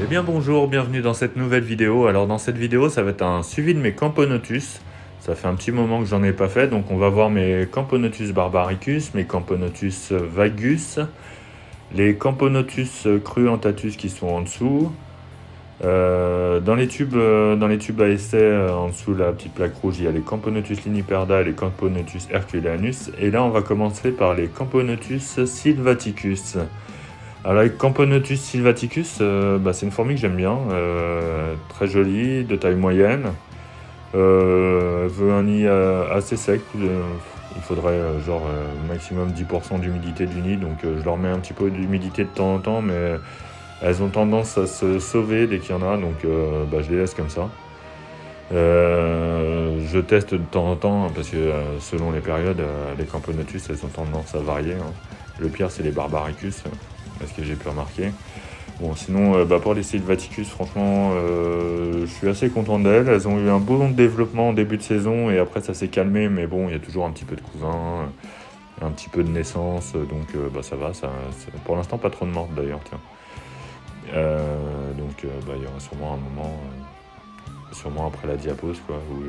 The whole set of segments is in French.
bien bonjour, bienvenue dans cette nouvelle vidéo. Alors dans cette vidéo, ça va être un suivi de mes Camponotus. Ça fait un petit moment que j'en ai pas fait, donc on va voir mes Camponotus barbaricus, mes Camponotus vagus, les Camponotus cruentatus qui sont en dessous. Dans les tubes à essai, en dessous la petite plaque rouge, il y a les Camponotus liniperda et les Camponotus herculeanus. Et là, on va commencer par les Camponotus sylvaticus. Alors avec Camponotus sylvaticus, c'est une fourmi que j'aime bien, très jolie, de taille moyenne. Elle veut un nid assez sec, il faudrait maximum 10% d'humidité du nid, donc je leur mets un petit peu d'humidité de temps en temps, mais elles ont tendance à se sauver dès qu'il y en a, donc je les laisse comme ça. Je teste de temps en temps, parce que selon les périodes, les Camponotus, elles ont tendance à varier. Le pire, c'est les barbaricus, ce que j'ai pu remarquer. Bon, sinon, pour les sylvaticus, franchement, je suis assez content d'elles. Elles ont eu un bon développement en début de saison, et après ça s'est calmé, mais bon, il y a toujours un petit peu de couvain, un petit peu de naissance, donc ça va. Pour l'instant, pas trop de mortes d'ailleurs, tiens. Il y aura sûrement un moment, sûrement après la diapause, quoi, où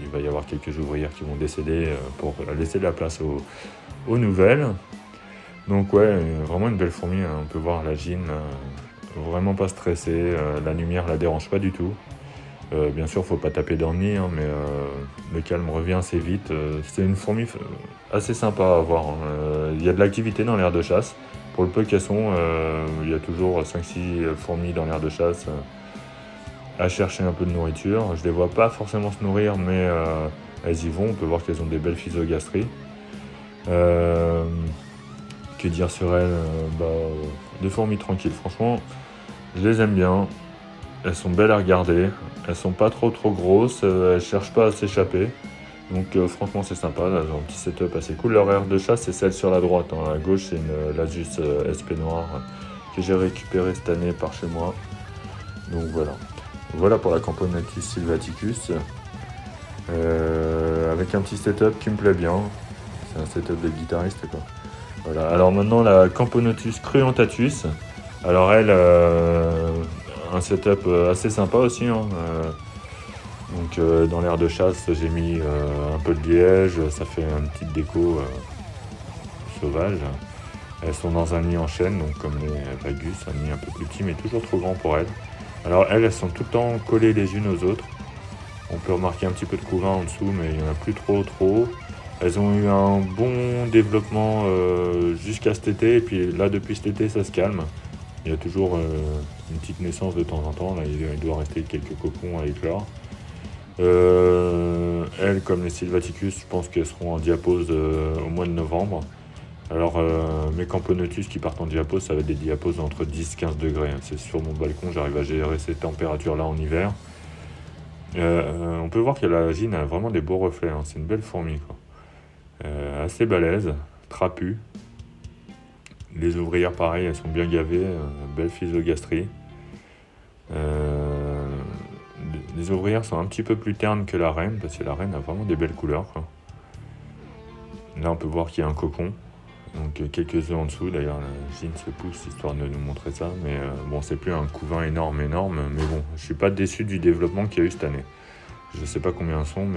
il va y avoir quelques ouvrières qui vont décéder pour laisser de la place aux nouvelles. Donc ouais, vraiment une belle fourmi, hein. On peut voir la gine, vraiment pas stressée, la lumière la dérange pas du tout. Bien sûr, faut pas taper dans le nid, hein, mais le calme revient assez vite. C'est une fourmi assez sympa à voir, hein. Il y a de l'activité dans l'aire de chasse. Pour le peu qu'elles sont, il y a toujours 5-6 fourmis dans l'aire de chasse à chercher un peu de nourriture. Je les vois pas forcément se nourrir, mais elles y vont. On peut voir qu'elles ont des belles physogastries. Que dire sur elles, des fourmis tranquilles, franchement, je les aime bien. Elles sont belles à regarder, elles sont pas trop grosses, elles cherchent pas à s'échapper. Donc franchement c'est sympa, elles ont un petit setup assez cool. Leur aire de chasse c'est celle sur la droite, hein. À gauche c'est une Lasus SP noire que j'ai récupérée cette année par chez moi. Donc voilà pour la Camponotus sylvaticus, avec un petit setup qui me plaît bien. C'est un setup de guitariste, quoi. Voilà. Alors maintenant la Camponotus cruentatus. Alors elle, un setup assez sympa aussi, hein. Dans l'aire de chasse j'ai mis un peu de liège, ça fait une petite déco sauvage. Elles sont dans un nid en chaîne, donc comme les vagus, un nid un peu plus petit mais toujours trop grand pour elles. Alors elles sont tout le temps collées les unes aux autres. On peut remarquer un petit peu de couvain en dessous, mais il n'y en a plus trop. Elles ont eu un bon développement jusqu'à cet été, et puis là depuis cet été ça se calme. Il y a toujours une petite naissance de temps en temps, là il doit rester quelques cocons à éclore. Elles, comme les sylvaticus, je pense qu'elles seront en diapause au mois de novembre. Alors mes Camponotus qui partent en diapause, ça va être des diaposes entre 10-15 degrés. C'est sur mon balcon, j'arrive à gérer ces températures-là en hiver. On peut voir que la gine a vraiment des beaux reflets, hein. C'est une belle fourmi, quoi. Assez balèze, trapue. Les ouvrières pareil, elles sont bien gavées, belle physogastrie. Les ouvrières sont un petit peu plus ternes que la reine, parce que la reine a vraiment des belles couleurs, quoi. Là on peut voir qu'il y a un cocon, donc quelques œufs en dessous. D'ailleurs la gine se pousse histoire de nous montrer ça, mais c'est plus un couvain énorme, mais bon, je suis pas déçu du développement qu'il y a eu cette année. Je sais pas combien elles sont,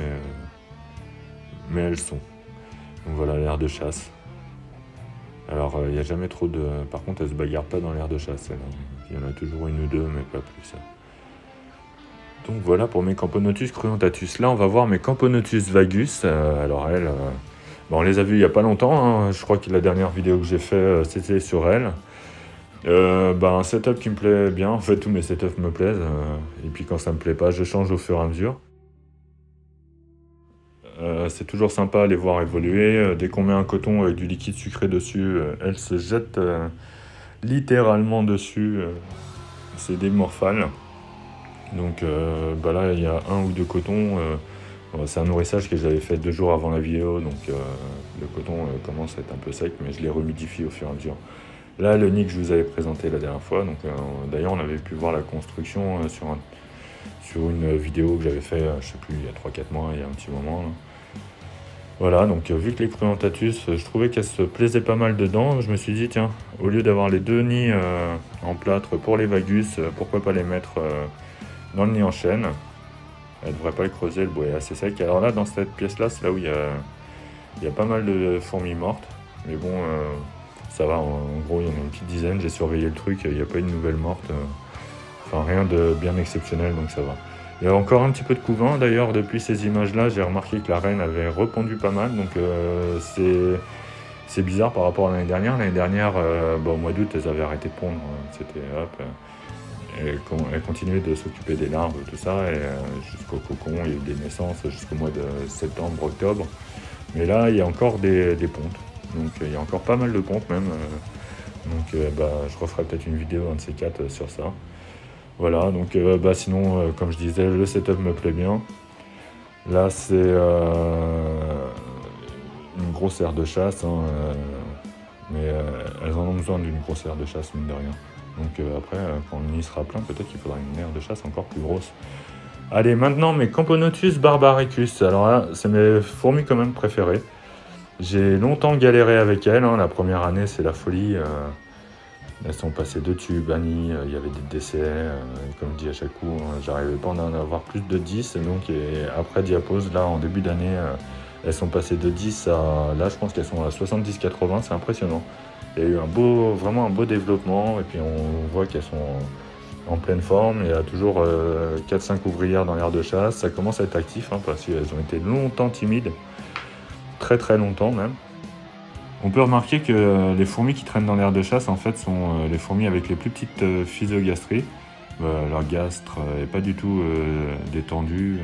mais elles sont. Donc voilà l'aire de chasse. Alors il n'y a jamais trop de... Par contre elles se bagarrent pas dans l'aire de chasse, il y en a toujours une ou deux, mais pas plus. Donc voilà pour mes Camponotus cruentatus. Là on va voir mes Camponotus vagus. Alors elles, on les a vues il n'y a pas longtemps, hein. Je crois que la dernière vidéo que j'ai fait c'était sur elles. Un setup qui me plaît bien, en fait tous mes setups me plaisent, et puis quand ça me plaît pas je change au fur et à mesure. C'est toujours sympa à les voir évoluer. Dès qu'on met un coton avec du liquide sucré dessus, elles se jettent littéralement dessus. C'est des morphales. Donc là il y a 1 ou 2 cotons. C'est un nourrissage que j'avais fait 2 jours avant la vidéo, donc le coton commence à être un peu sec, mais je les remodifie au fur et à mesure. Là le nid que je vous avais présenté la dernière fois, donc d'ailleurs on avait pu voir la construction sur une vidéo que j'avais fait, je sais plus, il y a 3-4 mois, il y a un petit moment là. Voilà, donc vu que les Prudentatus, je trouvais qu'elles se plaisaient pas mal dedans, je me suis dit, tiens, au lieu d'avoir les deux nids en plâtre pour les Vagus, pourquoi pas les mettre dans le nid en chêne. Elle devrait pas le creuser, le bois est assez sec. Alors là, dans cette pièce-là, c'est là où il y a pas mal de fourmis mortes. Mais bon, ça va, en gros, il y en a une petite dizaine. J'ai surveillé le truc, il n'y a pas une nouvelle morte. Enfin, rien de bien exceptionnel, donc ça va. Il y a encore un petit peu de couvain. D'ailleurs, depuis ces images-là, j'ai remarqué que la reine avait repondu pas mal. Donc c'est bizarre par rapport à l'année dernière. L'année dernière, au mois d'août, elles avaient arrêté de pondre. C'était hop. Elle continuait de s'occuper des larves, tout ça, et jusqu'au cocon. Il y a eu des naissances jusqu'au mois de septembre, octobre. Mais là, il y a encore des pontes. Donc il y a encore pas mal de pontes même. Donc je referai peut-être une vidéo, un de ces quatre, sur ça. Voilà, donc sinon, comme je disais, le setup me plaît bien. Là, c'est une grosse aire de chasse, hein, mais elles en ont besoin d'une grosse aire de chasse, mine de rien. Donc après, quand le nid sera plein, peut-être qu'il faudra une aire de chasse encore plus grosse. Allez, maintenant mes Camponotus barbaricus. Alors là, c'est mes fourmis quand même préférées. J'ai longtemps galéré avec elles, hein. La première année, c'est la folie. Elles sont passées de tubes, bannies, il y avait des décès, comme je dis à chaque coup, hein, j'arrivais pas à en avoir plus de 10, et donc après diapose, là en début d'année, elles sont passées de 10 à, là je pense qu'elles sont à 70-80, c'est impressionnant. Il y a eu vraiment un beau développement, et puis on voit qu'elles sont en pleine forme, il y a toujours 4-5 ouvrières dans l'aire de chasse, ça commence à être actif, hein, parce qu'elles ont été longtemps timides, très très longtemps même. On peut remarquer que les fourmis qui traînent dans l'aire de chasse, en fait, sont les fourmis avec les plus petites physogastries. Leur gastre n'est pas du tout détendu.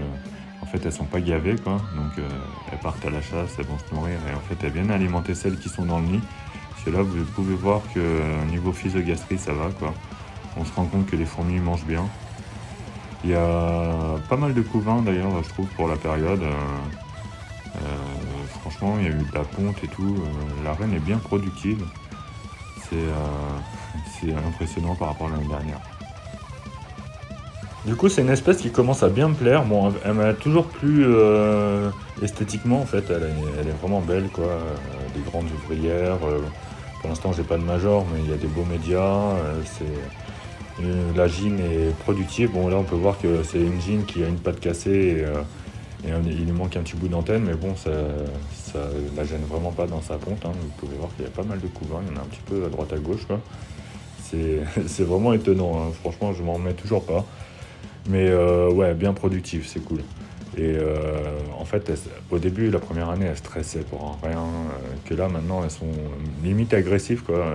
En fait, elles sont pas gavées, quoi. Donc, elles partent à la chasse, elles vont se nourrir. Et en fait, elles viennent alimenter celles qui sont dans le nid. Parce que là, vous pouvez voir que niveau physogastrie, ça va, quoi. On se rend compte que les fourmis mangent bien. Il y a pas mal de couvains, d'ailleurs, je trouve, pour la période. Franchement, il y a eu de la ponte et tout. La reine est bien productive. C'est impressionnant par rapport à l'année dernière. Du coup, c'est une espèce qui commence à bien me plaire. Bon, elle m'a toujours plu esthétiquement, en fait. Elle est vraiment belle, quoi. Des grandes ouvrières. Pour l'instant, j'ai pas de major, mais il y a des beaux médias. La gine est productive. Bon, là, on peut voir que c'est une gine qui a une patte cassée. Et il lui manque un petit bout d'antenne, mais bon, ça la gêne vraiment pas dans sa ponte, hein. Vous pouvez voir qu'il y a pas mal de couvains, il y en a un petit peu à droite à gauche, quoi. C'est vraiment étonnant, hein. Franchement, je m'en remets toujours pas. Mais ouais, bien productif, c'est cool. Et en fait, au début, la première année, elles stressaient pour rien. Que là, maintenant, elles sont limite agressives, quoi.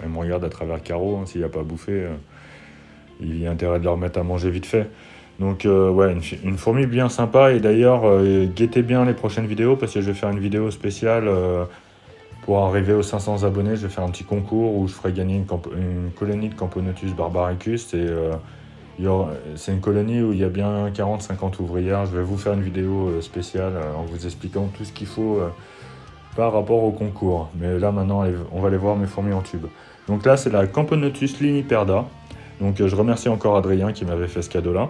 Elles me regardent à travers le carreau, hein. S'il n'y a pas à bouffer, il y a intérêt de leur mettre à manger vite fait. Donc ouais, une fourmi bien sympa. Et d'ailleurs, guettez bien les prochaines vidéos, parce que je vais faire une vidéo spéciale pour arriver aux 500 abonnés. Je vais faire un petit concours où je ferai gagner une colonie de Camponotus barbaricus. Et c'est une colonie où il y a bien 40-50 ouvrières. Je vais vous faire une vidéo spéciale en vous expliquant tout ce qu'il faut par rapport au concours. Mais là maintenant, on va aller voir mes fourmis en tube. Donc là, c'est la Camponotus liniperda. Donc je remercie encore Adrien qui m'avait fait ce cadeau-là.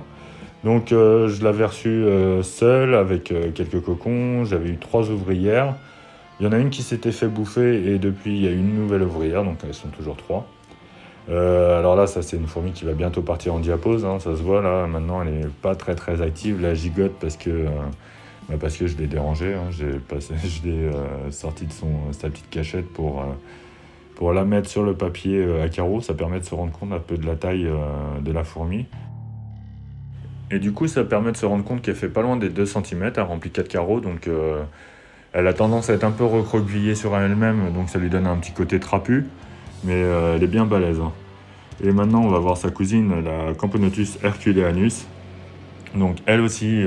Donc je l'avais reçu seul avec quelques cocons. J'avais eu 3 ouvrières. Il y en a une qui s'était fait bouffer et depuis il y a une nouvelle ouvrière, donc elles sont toujours 3. Alors là, ça c'est une fourmi qui va bientôt partir en diapose, hein, ça se voit là. Maintenant elle n'est pas très active, la gigote parce que je l'ai dérangée, hein. Je l'ai sorti de sa petite cachette pour la mettre sur le papier à carreaux. Ça permet de se rendre compte un peu de la taille de la fourmi. Et du coup, ça permet de se rendre compte qu'elle fait pas loin des 2 cm, elle remplit 4 carreaux, donc elle a tendance à être un peu recroquevillée sur elle-même, donc ça lui donne un petit côté trapu, mais elle est bien balèze, hein. Et maintenant, on va voir sa cousine, la Camponotus herculeanus. Donc elle aussi,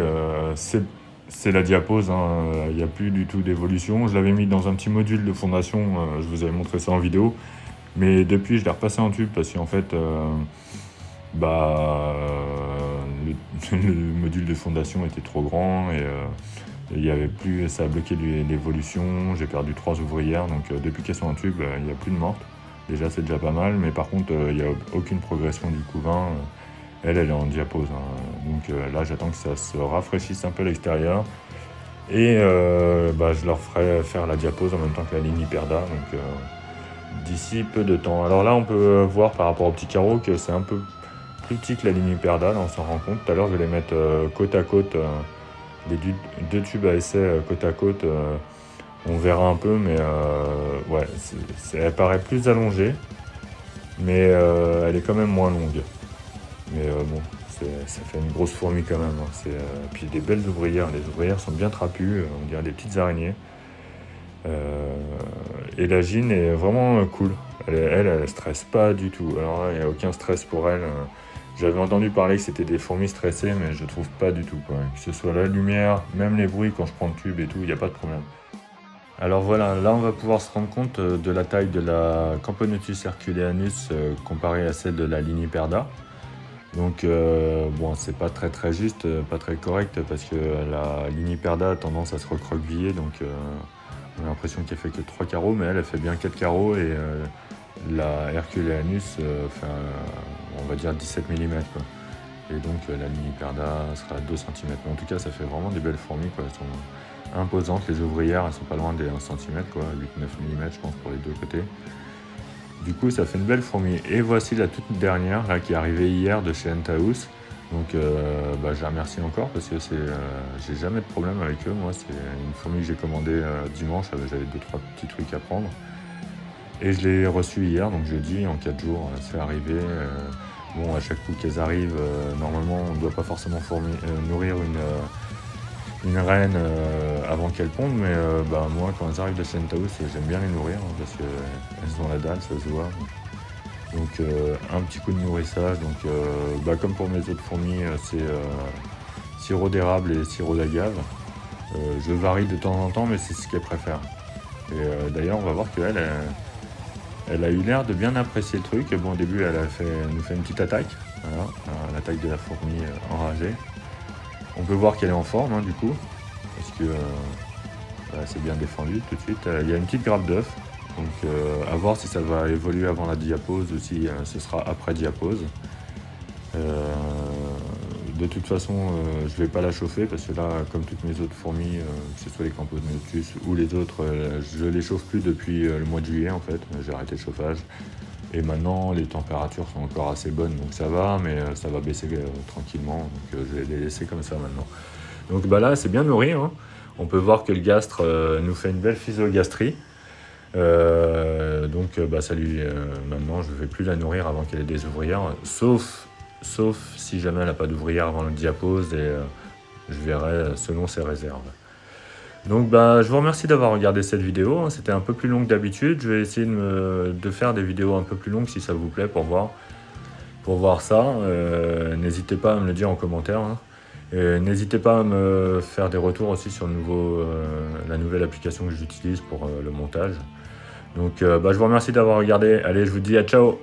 c'est la diapose, hein. Il n'y a plus du tout d'évolution. Je l'avais mis dans un petit module de fondation, je vous avais montré ça en vidéo, mais depuis, je l'ai repassé en tube parce qu'en fait... le module de fondation était trop grand et il y avait plus, ça a bloqué l'évolution. J'ai perdu 3 ouvrières, donc depuis qu'elles sont en tube, il n'y a plus de mortes. Déjà, c'est déjà pas mal, mais par contre, il n'y a aucune progression du couvain. Elle est en diapose, hein. Donc là, j'attends que ça se rafraîchisse un peu à l'extérieur. Et je leur ferai faire la diapose en même temps que la ligne Hyperda, donc d'ici peu de temps. Alors là, on peut voir par rapport au petit carreau que c'est un peu plus petit que la ligne Hyperda, là on s'en rend compte. Tout à l'heure, je vais les mettre côte à côte, les deux tubes à essai côte à côte. On verra un peu, mais ouais, elle paraît plus allongée, mais elle est quand même moins longue. Mais bon, ça fait une grosse fourmi quand même, hein. Puis des belles ouvrières, les ouvrières sont bien trapues, on dirait des petites araignées. Et la gine est vraiment cool, elle stresse pas du tout. Alors là, il n'y a aucun stress pour elle. J'avais entendu parler que c'était des fourmis stressées, mais je trouve pas du tout, quoi. Que ce soit la lumière, même les bruits quand je prends le tube et tout, il n'y a pas de problème. Alors voilà, là on va pouvoir se rendre compte de la taille de la Camponotus herculeanus comparée à celle de la ligne Hyperda. Donc bon, c'est pas très juste, pas très correct, parce que la ligne Hyperda a tendance à se recroqueviller, donc on a l'impression qu'elle fait que 3 carreaux, mais elle fait bien 4 carreaux, et la Herculeanus fait on va dire 17 mm, quoi. Et donc la ligne Hyperda sera à 2 cm. Mais en tout cas, ça fait vraiment des belles fourmis, quoi. Elles sont imposantes, les ouvrières, elles sont pas loin des 1 cm, quoi, 8-9 mm je pense pour les deux côtés. Du coup, ça fait une belle fourmi. Et voici la toute dernière, là, qui est arrivée hier de chez Entaous. Donc, je la remercie encore parce que j'ai jamais de problème avec eux. Moi, c'est une fourmi que j'ai commandée dimanche. J'avais 2-3 petits trucs à prendre. Et je l'ai reçue hier, donc jeudi, en 4 jours, c'est arrivé. Bon, à chaque coup qu'elles arrivent, normalement, on ne doit pas forcément nourrir une reine avant qu'elle ponde, mais moi quand elles arrivent de Entaous, j'aime bien les nourrir, hein, parce qu'elles ont la dalle, ça se voit. Donc un petit coup de nourrissage, donc comme pour mes autres fourmis, c'est sirop d'érable et sirop d'agave. Je varie de temps en temps, mais c'est ce qu'elles préfèrent. Et d'ailleurs on va voir qu'elle elle a eu l'air de bien apprécier le truc. Bon, au début elle nous fait une petite attaque, voilà, l'attaque de la fourmi enragée. On peut voir qu'elle est en forme, hein, du coup, parce que c'est bien défendu tout de suite. Il y a une petite grappe d'œuf, donc à voir si ça va évoluer avant la diapose ou si ce sera après diapose. De toute façon, je ne vais pas la chauffer parce que là, comme toutes mes autres fourmis, que ce soit les Camponotus ou les autres, je ne les chauffe plus depuis le mois de juillet en fait. J'ai arrêté le chauffage. Et maintenant, les températures sont encore assez bonnes, donc ça va, mais ça va baisser tranquillement. Donc je vais les laisser comme ça maintenant. Donc là, c'est bien nourri, hein. On peut voir que le gastre nous fait une belle physogastrie. Ça lui, maintenant, je ne vais plus la nourrir avant qu'elle ait des ouvrières, sauf si jamais elle n'a pas d'ouvrière avant le diapose, et je verrai selon ses réserves. Donc je vous remercie d'avoir regardé cette vidéo, hein. C'était un peu plus long que d'habitude. Je vais essayer de faire des vidéos un peu plus longues si ça vous plaît, pour voir ça. N'hésitez pas à me le dire en commentaire, hein. N'hésitez pas à me faire des retours aussi sur la nouvelle application que j'utilise pour le montage. Donc je vous remercie d'avoir regardé. Allez, je vous dis à ciao.